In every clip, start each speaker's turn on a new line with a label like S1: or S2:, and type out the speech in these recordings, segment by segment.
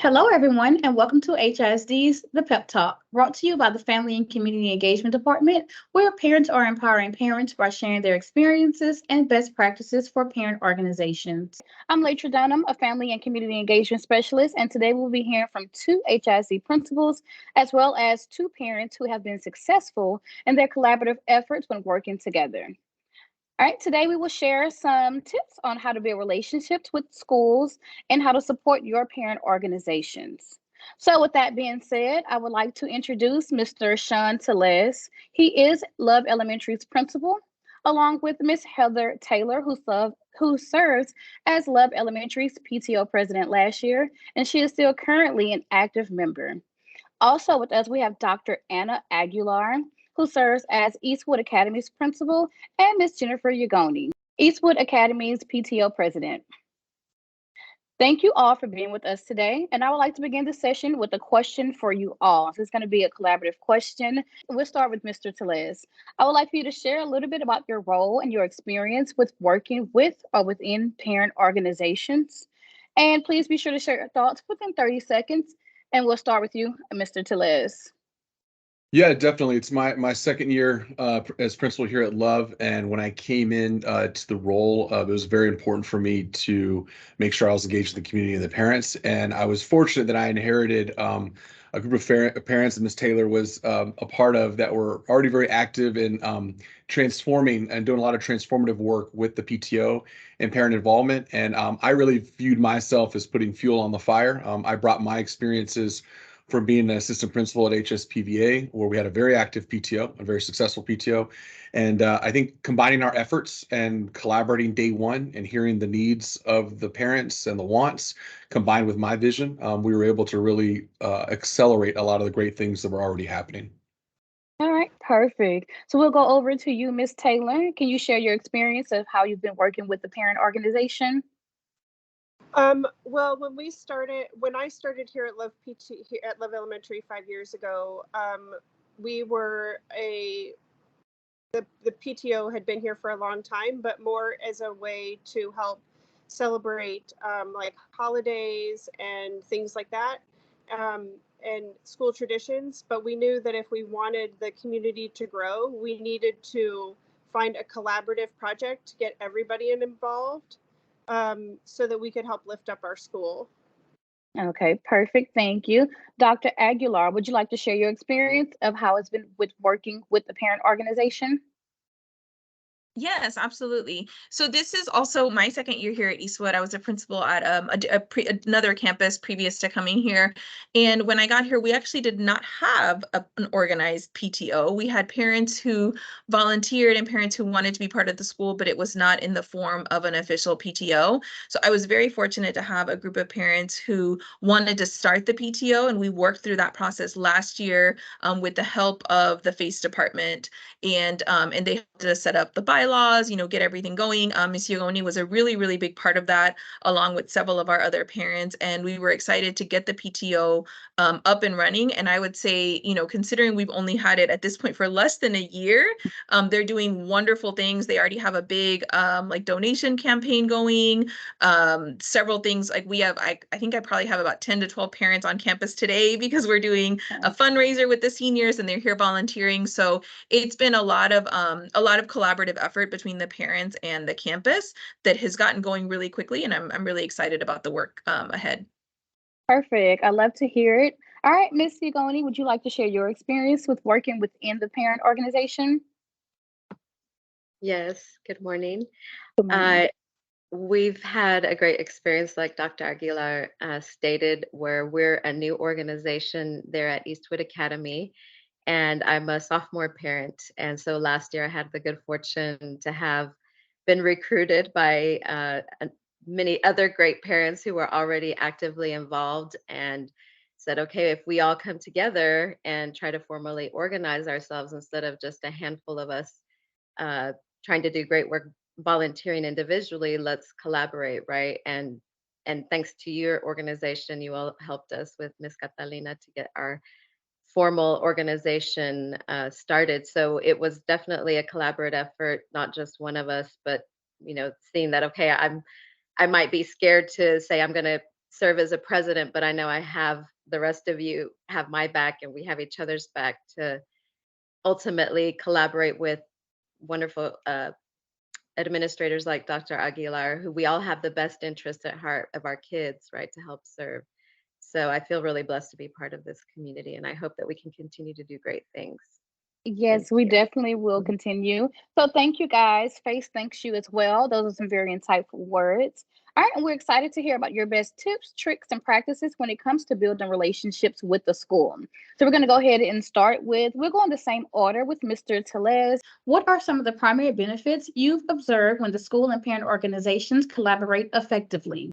S1: Hello, everyone, and welcome to HISD's The Pep Talk, brought to you by the Family and Community Engagement Department, where parents are empowering parents by sharing their experiences and best practices for parent organizations. I'm Leitra Dunham, a Family and Community Engagement Specialist, and today we'll be hearing from two HISD principals, as well as two parents who have been successful in their collaborative efforts when working together. All right, today we will share some tips on how to build relationships with schools and how to support your parent organizations. So, with that being said, I would like to introduce Mr. Sean Tellez. He is Love Elementary's principal, along with Miss Heather Taylor, who serves as Love Elementary's PTO president last year, and she is still currently an active member. Also with us, we have Dr. Anna Aguilar, who serves as Eastwood Academy's principal, and Ms. Jennifer Ugoni, Eastwood Academy's PTO president. Thank you all for being with us today. And I would like to begin the session with a question for you all. So it's going to be a collaborative question. We'll start with Mr. Tellez. I would like for you to share a little bit about your role and your experience with working with or within parent organizations. And please be sure to share your thoughts within 30 seconds. And we'll start with you, Mr. Tellez.
S2: Yeah, definitely. It's my second year as principal here at Love, and when I came in to the role, it was very important for me to make sure I was engaged in the community and the parents. And I was fortunate that I inherited a group of parents that Ms. Taylor was a part of that were already very active in transforming and doing a lot of transformative work with the PTO and parent involvement. And I really viewed myself as putting fuel on the fire. I brought my experiences from being an assistant principal at HSPVA, where we had a very active PTO, a very successful PTO. And I think combining our efforts and collaborating day one and hearing the needs of the parents and the wants, combined with my vision, we were able to really accelerate a lot of the great things that were already happening.
S1: All right, perfect. So we'll go over to you, Ms. Taylor. Can you share your experience of how you've been working with the parent organization?
S3: Well, when I started here at Love here at Love Elementary 5 years ago, we were the PTO had been here for a long time, but more as a way to help celebrate like holidays and things like that, and school traditions. But we knew that if we wanted the community to grow, we needed to find a collaborative project to get everybody involved, so that we could help lift up our school.
S1: Okay, perfect. Thank you. Dr. Aguilar, would you like to share your experience of how it's been with working with the parent organization?
S4: Yes, absolutely. So this is also my second year here at Eastwood. I was a principal at another campus previous to coming here. And when I got here, we actually did not have an organized PTO. We had parents who volunteered and parents who wanted to be part of the school, but it was not in the form of an official PTO. So I was very fortunate to have a group of parents who wanted to start the PTO, and we worked through that process last year with the help of the FACE department, and they helped us set up the bylaws, get everything going. Ms. Yogoni was a really, really big part of that, along with several of our other parents. And we were excited to get the PTO up and running. And I would say, considering we've only had it at this point for less than a year, they're doing wonderful things. They already have a big donation campaign going, several things. Like we have, I think I probably have about 10 to 12 parents on campus today because we're doing a fundraiser with the seniors and they're here volunteering. So it's been a lot of collaborative effort between the parents and the campus that has gotten going really quickly, and I'm really excited about the work ahead.
S1: Perfect. I love to hear it. All right, Ms. Sigoni, would you like to share your experience with working within the parent organization?
S5: Yes, good morning.
S1: Good morning.
S5: We've had a great experience, like Dr. Aguilar stated, where we're a new organization there at Eastwood Academy, and I'm a sophomore parent. And so last year I had the good fortune to have been recruited by many other great parents who were already actively involved, and said, okay, if we all come together and try to formally organize ourselves instead of just a handful of us uh, trying to do great work volunteering individually, let's collaborate, right? And thanks to your organization, you all helped us with Miss Catalina to get our formal organization started. So it was definitely a collaborative effort, not just one of us, but seeing that, okay, I might be scared to say I'm going to serve as a president, but I know I have the rest of you have my back and we have each other's back to ultimately collaborate with wonderful administrators like Dr. Aguilar, who we all have the best interest at heart of our kids, right, to help serve. So I feel really blessed to be part of this community, and I hope that we can continue to do great things. Thank
S1: Yes, we
S5: you.
S1: definitely will continue. So thank you guys. Face thanks you as well. Those are some very insightful words. All right, and we're excited to hear about your best tips, tricks, and practices when it comes to building relationships with the school. So we're going to go ahead and start with, we'll go in the same order with Mr. Tellez. What are some of the primary benefits you've observed when the school and parent organizations collaborate effectively?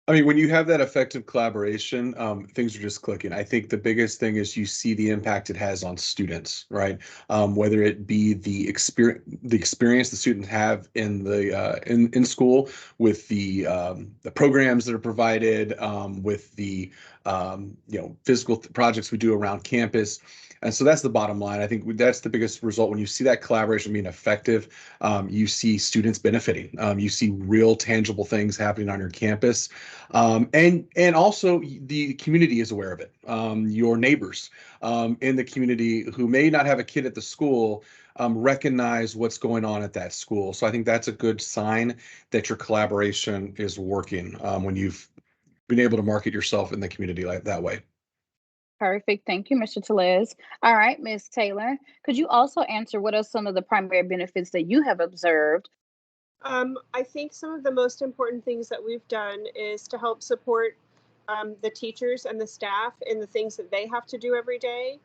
S2: I mean, when you have that effective collaboration, things are just clicking. I think the biggest thing is you see the impact it has on students, right? Whether it be the experience the students have in the in school with the programs that are provided, with the physical projects we do around campus. And so that's the bottom line. I think that's the biggest result when you see that collaboration being effective. You see students benefiting. You see real tangible things happening on your campus. And also the community is aware of it. Your neighbors in the community who may not have a kid at the school recognize what's going on at that school. So I think that's a good sign that your collaboration is working when you've been able to market yourself in the community like that way.
S1: Perfect. Thank you, Mr. Tellez. All right, Ms. Taylor, could you also answer what are some of the primary benefits that you have observed?
S3: I think some of the most important things that we've done is to help support the teachers and the staff in the things that they have to do every day.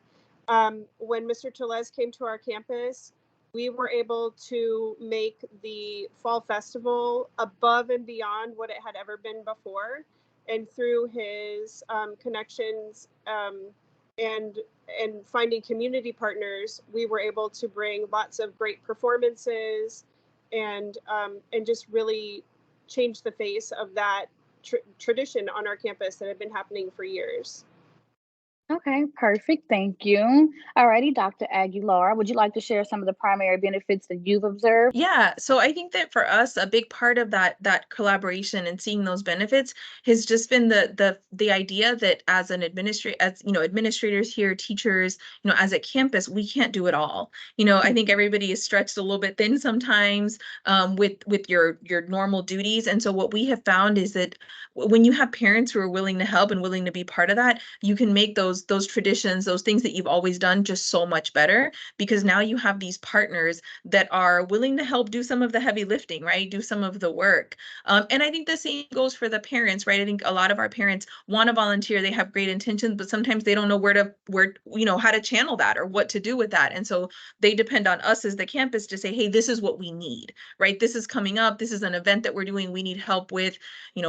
S3: When Mr. Tellez came to our campus, we were able to make the fall festival above and beyond what it had ever been before. And through his connections and finding community partners, we were able to bring lots of great performances and just really change the face of that tradition on our campus that had been happening for years.
S1: Okay, perfect. Thank you. All righty, Dr. Aguilar, would you like to share some of the primary benefits that you've observed?
S4: Yeah, so I think that for us, a big part of that collaboration and seeing those benefits has just been the idea that as an administrator, as administrators here, teachers, as a campus, we can't do it all. I think everybody is stretched a little bit thin sometimes with your normal duties. And so what we have found is that when you have parents who are willing to help and willing to be part of that, you can make those traditions, those things that you've always done just so much better, because now you have these partners that are willing to help do some of the heavy lifting, right? Do some of the work. And I think the same goes for the parents, right? I think a lot of our parents want to volunteer. They have great intentions, but sometimes they don't know how to channel that or what to do with that. And so they depend on us as the campus to say, hey, this is what we need, right? This is coming up. This is an event that we're doing. We need help with,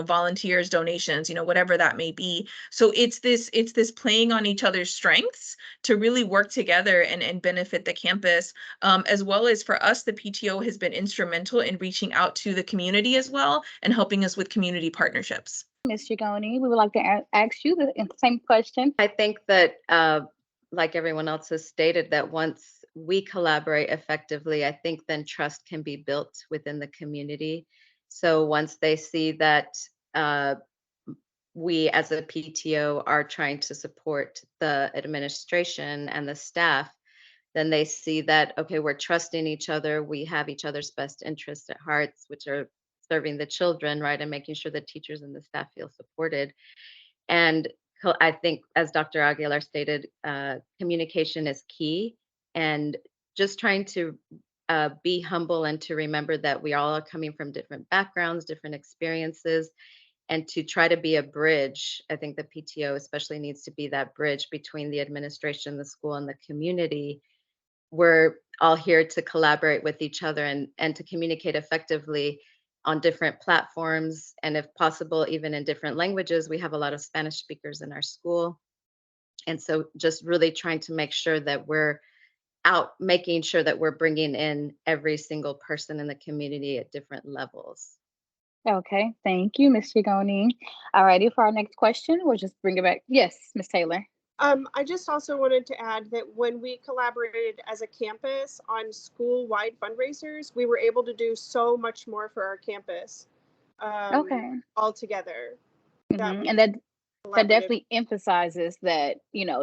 S4: volunteers, donations, whatever that may be. So it's this playing on each other's strengths to really work together and benefit the campus, as well as for us, the PTO has been instrumental in reaching out to the community as well and helping us with community partnerships.
S1: Ms. Gigoni, we would like to ask you the same question.
S5: I think that, like everyone else has stated, that once we collaborate effectively, I think then trust can be built within the community. So once they see that we as a PTO are trying to support the administration and the staff, then they see that, okay, we're trusting each other. We have each other's best interests at hearts, which are serving the children, right? And making sure the teachers and the staff feel supported. And I think, as Dr. Aguilar stated, communication is key. And just trying to be humble and to remember that we all are coming from different backgrounds, different experiences, and to try to be a bridge. I think the PTO especially needs to be that bridge between the administration, the school, and the community. We're all here to collaborate with each other and to communicate effectively on different platforms, and if possible, even in different languages. We have a lot of Spanish speakers in our school. And so just really trying to make sure that we're out making sure that we're bringing in every single person in the community at different levels.
S1: Okay, thank you, Ms. Gigoni. All righty, for our next question, we'll just bring it back. Yes, Ms. Taylor.
S3: I just also wanted to add that when we collaborated as a campus on school-wide fundraisers, we were able to do so much more for our campus
S1: Okay.
S3: all together. that
S1: And that
S3: collaborative.
S1: definitely emphasizes that,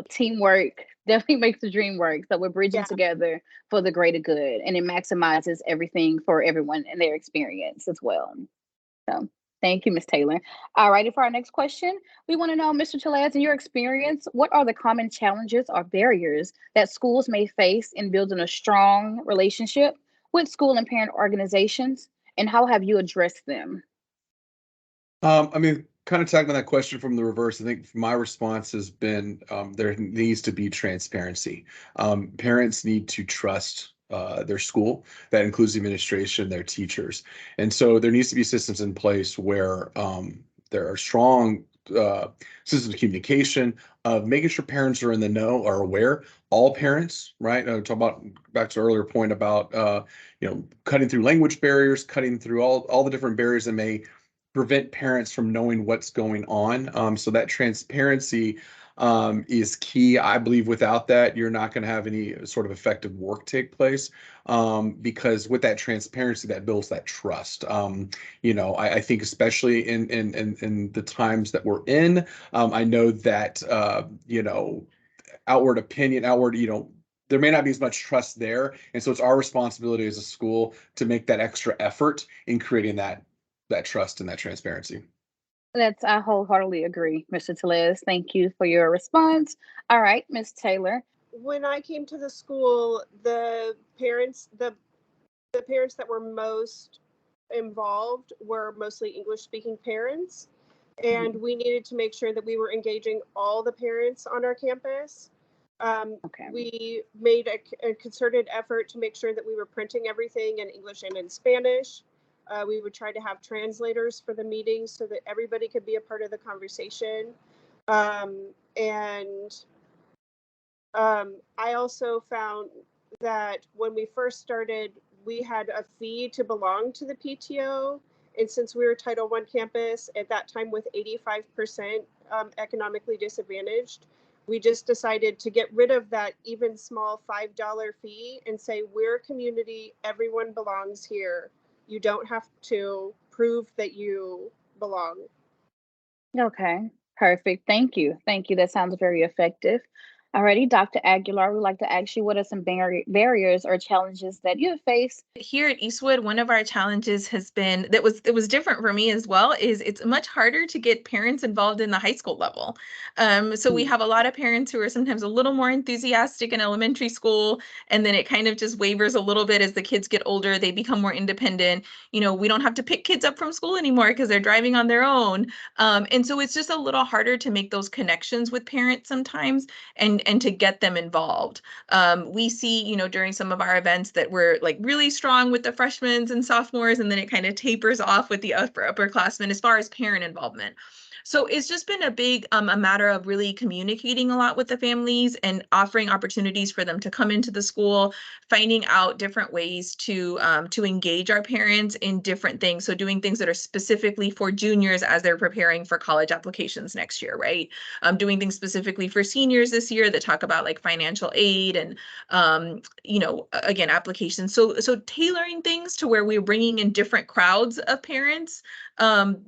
S1: teamwork definitely makes the dream work. So we're bridging
S3: Yeah.
S1: together for the greater good, and it maximizes everything for everyone and their experience as well. So thank you, Ms. Taylor. All righty, for our next question, we want to know, Mr. Chalaz, in your experience, what are the common challenges or barriers that schools may face in building a strong relationship with school and parent organizations, and how have you addressed them?
S2: I mean, kind of tackling that question from the reverse, I think my response has been there needs to be transparency. Parents need to trust their school. That includes the administration, their teachers. And so there needs to be systems in place where there are strong systems of communication, of making sure parents are in the know, are aware. All parents, right? Talk about back to earlier point about cutting through language barriers, cutting through all the different barriers that may prevent parents from knowing what's going on. So that transparency is key. I believe without that, you're not going to have any sort of effective work take place, because with that transparency, that builds that trust. I think especially in the times that we're in, I know that outward opinion, there may not be as much trust there, and so it's our responsibility as a school to make that extra effort in creating that trust and that transparency.
S1: I wholeheartedly agree, Mr. Tellez. Thank you for your response. All right, Ms. Taylor.
S3: When I came to the school, the parents that were most involved were mostly English speaking parents, and we needed to make sure that we were engaging all the parents on our campus.
S1: Okay.
S3: We made a concerted effort to make sure that we were printing everything in English and in Spanish. We would try to have translators for the meetings so that everybody could be a part of the conversation. I also found that when we first started, we had a fee to belong to the PTO. And since we were Title I campus at that time with 85% economically disadvantaged, we just decided to get rid of that even small $5 fee and say, we're a community, everyone belongs here. You don't have to prove that you belong.
S1: Okay, perfect. Thank you. Thank you. That sounds very effective. Alrighty, Dr. Aguilar, we'd like to ask you, what are some barriers or challenges that you have faced?
S4: Here at Eastwood, one of our challenges has been that it was different for me as well, is it's much harder to get parents involved in the high school level. So we have a lot of parents who are sometimes a little more enthusiastic in elementary school, and then it kind of just wavers a little bit as the kids get older, they become more independent. We don't have to pick kids up from school anymore because they're driving on their own. And so it's just a little harder to make those connections with parents sometimes, and to get them involved. We see, during some of our events that we're like really strong with the freshmen and sophomores, and then it kind of tapers off with the upperclassmen as far as parent involvement. So it's just been a matter of really communicating a lot with the families and offering opportunities for them to come into the school, finding out different ways to engage our parents in different things. So doing things that are specifically for juniors as they're preparing for college applications next year, right? Doing things specifically for seniors this year that talk about like financial aid and again, applications. So tailoring things to where we're bringing in different crowds of parents,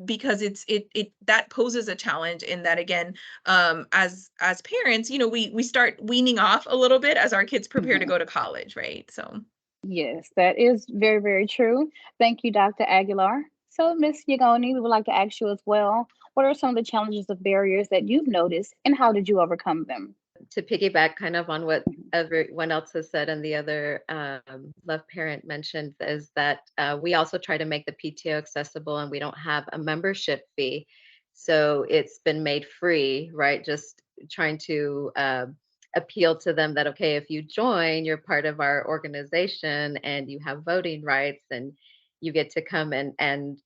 S4: because it that poses a challenge in that, again, as parents, we start weaning off a little bit as our kids prepare to go to college, right? So
S1: Yes, that is very, very true. Thank you, Dr. Aguilar. So, Ms. Yagoni, we would like to ask you as well, what are some of the challenges of barriers that you've noticed, and how did you overcome them?
S5: To piggyback kind of on what everyone else has said and the other love parent mentioned, is that we also try to make the PTO accessible, and we don't have a membership fee. So it's been made free, right? Just trying to appeal to them that, okay, if you join, you're part of our organization and you have voting rights and you get to come and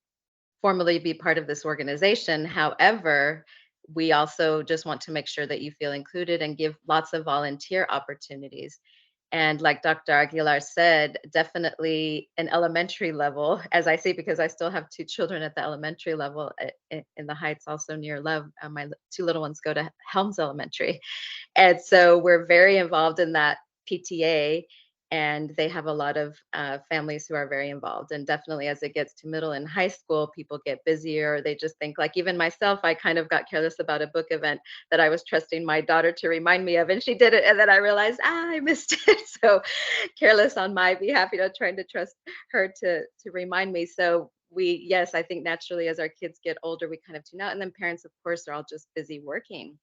S5: formally be part of this organization. However, we also just want to make sure that you feel included and give lots of volunteer opportunities. And like Dr. Aguilar said, definitely an elementary level, as I say, because I still have two children at the elementary level in the Heights, also near Love. My two little ones go to Helms Elementary. And so we're very involved in that PTA. and they have a lot of families who are very involved. And definitely as it gets to middle and high school, people get busier. They just think, like, even myself, I kind of got careless about a book event that I was trusting my daughter to remind me of, and she did it. And then I realized, I missed it. So careless on my behalf, trying to trust her to remind me. So yes, I think naturally as our kids get older, we kind of tune out. And then parents, of course, are all just busy working.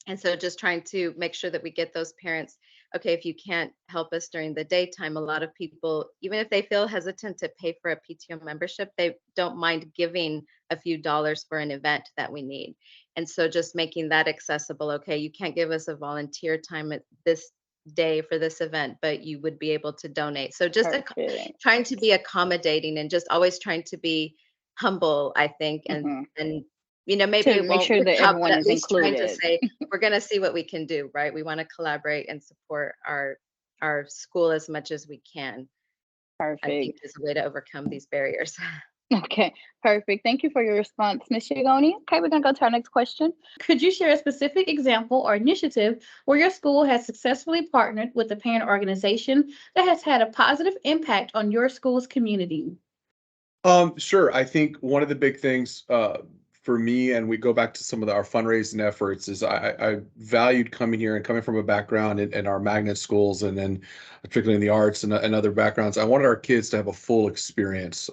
S5: And so just trying to make sure that we get those parents, okay, if you can't help us during the daytime, a lot of people, even if they feel hesitant to pay for a PTO membership, they don't mind giving a few dollars for an event that we need. And so just making that accessible. Okay, you can't give us a volunteer time at this day for this event, but you would be able to donate. So just
S1: Perfect.
S5: trying to be accommodating and just always trying to be humble, I think, and maybe
S1: To
S5: it
S1: make
S5: won't
S1: sure
S5: work
S1: that
S5: out,
S1: everyone
S5: but at
S1: is
S5: least trying to
S1: included.
S5: say, we're going to see what we can do, right? We want to collaborate and support our school as much as we can. I think
S1: Perfect.
S5: is a way to overcome these barriers.
S1: Okay, perfect. Thank you for your response, Ms. Shigoni. Okay, we're gonna go to our next question. Could you share a specific example or initiative where your school has successfully partnered with a parent organization that has had a positive impact on your school's community?
S2: Sure. I think one of the big things for me, and we go back to some of our fundraising efforts, is I valued coming here and coming from a background in our magnet schools and then particularly in the arts and other backgrounds. I wanted our kids to have a full experience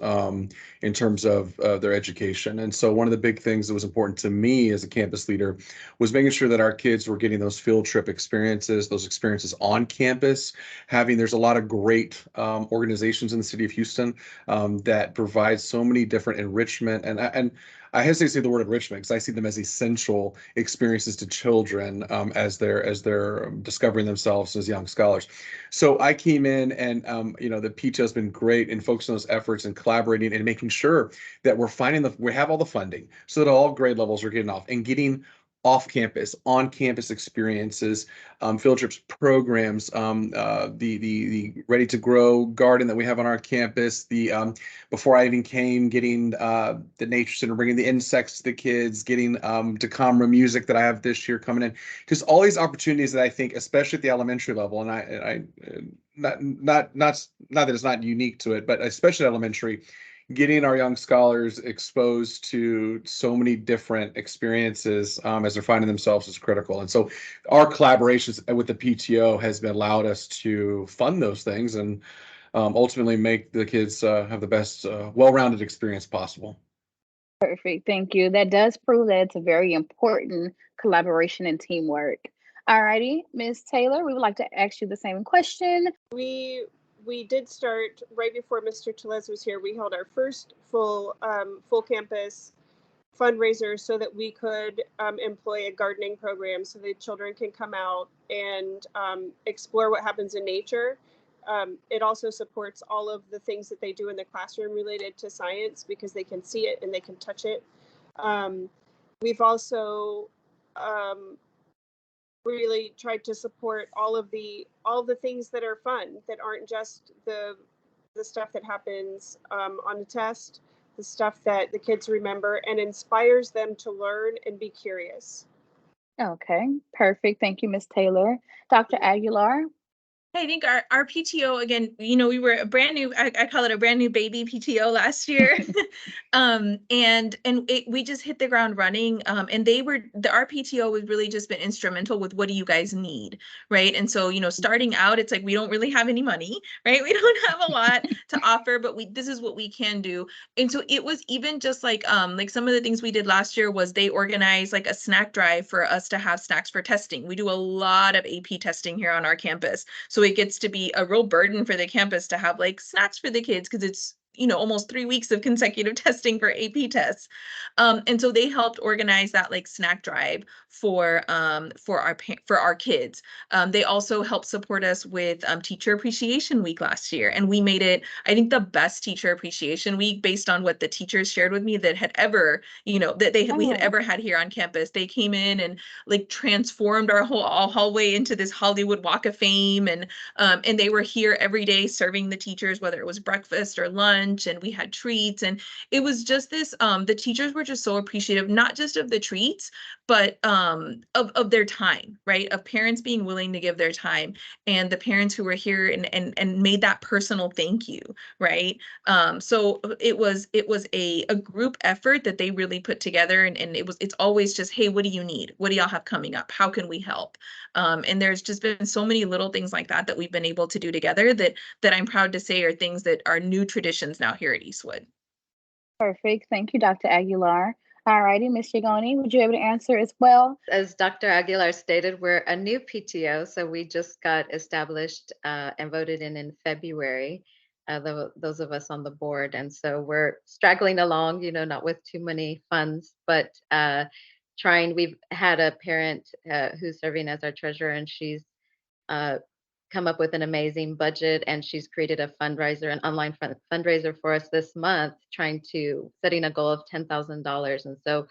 S2: in terms of their education. And so one of the big things that was important to me as a campus leader was making sure that our kids were getting those field trip experiences, those experiences on campus. There's a lot of great organizations in the city of Houston that provide so many different enrichment and I hesitate to say the word enrichment because I see them as essential experiences to children as they're discovering themselves as young scholars. So I came in and the PTO has been great in focusing on those efforts and collaborating and making sure that we have all the funding so that all grade levels are getting off and getting off campus, on campus experiences, field trips, programs, the Ready to Grow garden that we have on our campus, the before I even came, getting the nature center, bringing the insects to the kids, getting DeCamera music that I have this year coming in, just all these opportunities that I think, especially at the elementary level, and I not that it's not unique to it, but especially elementary, getting our young scholars exposed to so many different experiences as they're finding themselves is critical. And so our collaborations with the PTO has been allowed us to fund those things and ultimately make the kids have the best well-rounded experience possible.
S1: Perfect. Thank you. That does prove that it's a very important collaboration and teamwork. Alrighty, Ms. Taylor, we would like to ask you the same question.
S3: We did start right before Mr. Tellez was here. We held our first full campus fundraiser so that we could employ a gardening program so that children can come out and explore what happens in nature. It also supports all of the things that they do in the classroom related to science because they can see it and they can touch it. We've also really tried to support all of the things that are fun, that aren't just the stuff that happens on the test, the stuff that the kids remember and inspires them to learn and be curious.
S1: Okay, perfect. Thank you, Ms. Taylor. Dr. Aguilar.
S4: I think our PTO, again, we were a brand new, I call it a brand new baby PTO last year. We just hit the ground running. And our PTO has really just been instrumental with what do you guys need, right? And so, starting out, it's like, we don't really have any money, right? We don't have a lot to offer, but this is what we can do. And so it was even just like some of the things we did last year was they organized like a snack drive for us to have snacks for testing. We do a lot of AP testing here on our campus. So it gets to be a real burden for the campus to have like snacks for the kids because it's almost 3 weeks of consecutive testing for AP tests. And so they helped organize that like snack drive for our kids. They also helped support us with Teacher Appreciation Week last year. And we made it, I think, the best Teacher Appreciation Week based on what the teachers shared with me that had ever, we had ever had here on campus. They came in and like transformed our whole hallway into this Hollywood Walk of Fame. And they were here every day serving the teachers, whether it was breakfast or lunch. lunch and we had treats, and it was just this, the teachers were just so appreciative, not just of the treats, but of their time, right? Of parents being willing to give their time, and the parents who were here and made that personal thank you, right? So it was a group effort that they really put together, and it's always just, hey, what do you need? What do y'all have coming up? How can we help? And there's just been so many little things like that we've been able to do together that I'm proud to say are things that are new traditions now here at Eastwood.
S1: Perfect. Thank you, Dr. Aguilar. All righty, Ms. Gigoni, would you be able to answer as well?
S5: As Dr. Aguilar stated, we're a new PTO, so we just got established and voted in February, those of us on the board. And so we're straggling along, not with too many funds, but we've had a parent who's serving as our treasurer, and she's come up with an amazing budget, and she's created a fundraiser, an online fundraiser for us this month, setting a goal of $10,000. And so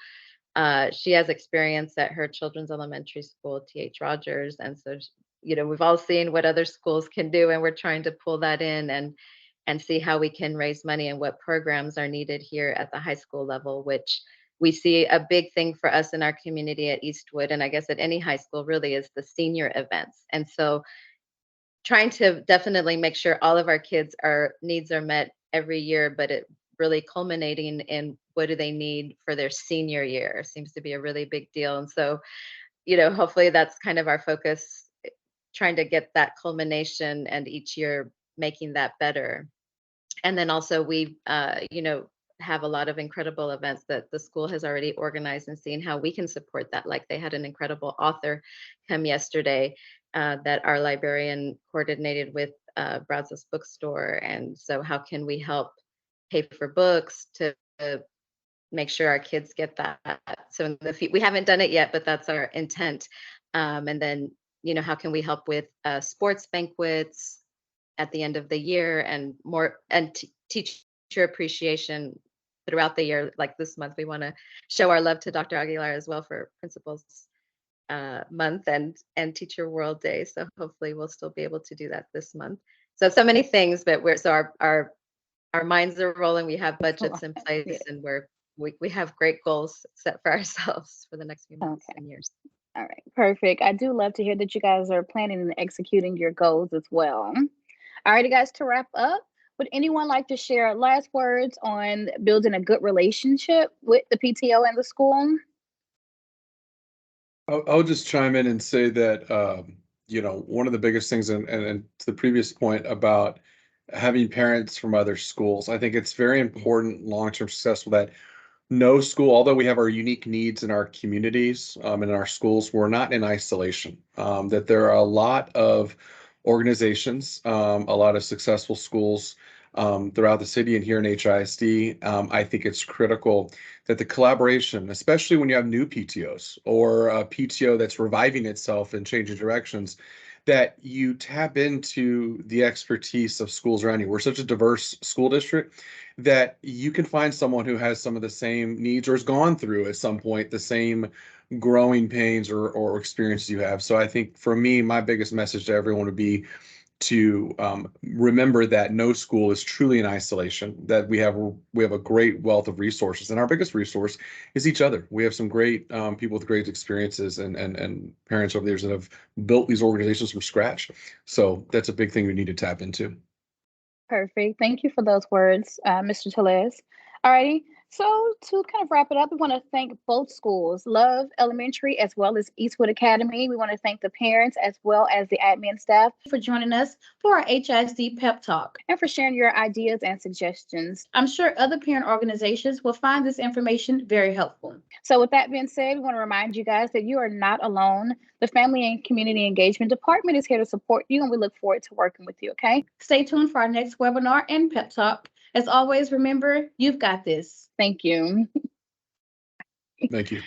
S5: she has experience at her children's elementary school, T.H. Rogers. And so, we've all seen what other schools can do, and we're trying to pull that in and see how we can raise money and what programs are needed here at the high school level, which we see a big thing for us in our community at Eastwood, and I guess at any high school really, is the senior events. And so trying to definitely make sure all of our kids' needs are met every year, but it really culminating in what do they need for their senior year seems to be a really big deal. And so, hopefully that's kind of our focus, trying to get that culmination and each year making that better. And then also we, have a lot of incredible events that the school has already organized, and seeing how we can support that. Like they had an incredible author come yesterday that our librarian coordinated with Brazos Bookstore. And so how can we help pay for books to make sure our kids get that? So we haven't done it yet, but that's our intent. And then, how can we help with sports banquets at the end of the year, and more, and teacher appreciation throughout the year. Like this month, we want to show our love to Dr. Aguilar as well for Principals Month and Teacher World Day. So hopefully we'll still be able to do that this month. So many things, but our minds are rolling. We have budgets in place, and we have great goals set for ourselves for the next few months and years.
S1: All right, perfect. I do love to hear that you guys are planning and executing your goals as well. All right, guys, to wrap up, would anyone like to share last words on building a good relationship with the PTO and the school?
S2: I'll just chime in and say that, one of the biggest things, and to the previous point about having parents from other schools, I think it's very important, long-term successful, that no school, although we have our unique needs in our communities and in our schools, we're not in isolation. That there are a lot of organizations, a lot of successful schools throughout the city and here in HISD. I think it's critical that the collaboration, especially when you have new PTOs or a PTO that's reviving itself and changing directions, that you tap into the expertise of schools around you. We're such a diverse school district that you can find someone who has some of the same needs or has gone through at some point the same growing pains or experiences you have. So I think for me, my biggest message to everyone would be to remember that no school is truly in isolation, that we have a great wealth of resources, and our biggest resource is each other. We have some great people with great experiences and parents over there that have built these organizations from scratch. So that's a big thing we need to tap into.
S1: Perfect. Thank you for those words, Mr. Tellez. All righty. So to kind of wrap it up, we want to thank both schools, Love Elementary as well as Eastwood Academy. We want to thank the parents as well as the admin staff for joining us for our HISD Pep Talk and for sharing your ideas and suggestions. I'm sure other parent organizations will find this information very helpful. So with that being said, we want to remind you guys that you are not alone. The Family and Community Engagement Department is here to support you, and we look forward to working with you, okay? Stay tuned for our next webinar and Pep Talk. As always, remember, you've got this. Thank you.
S2: Thank you.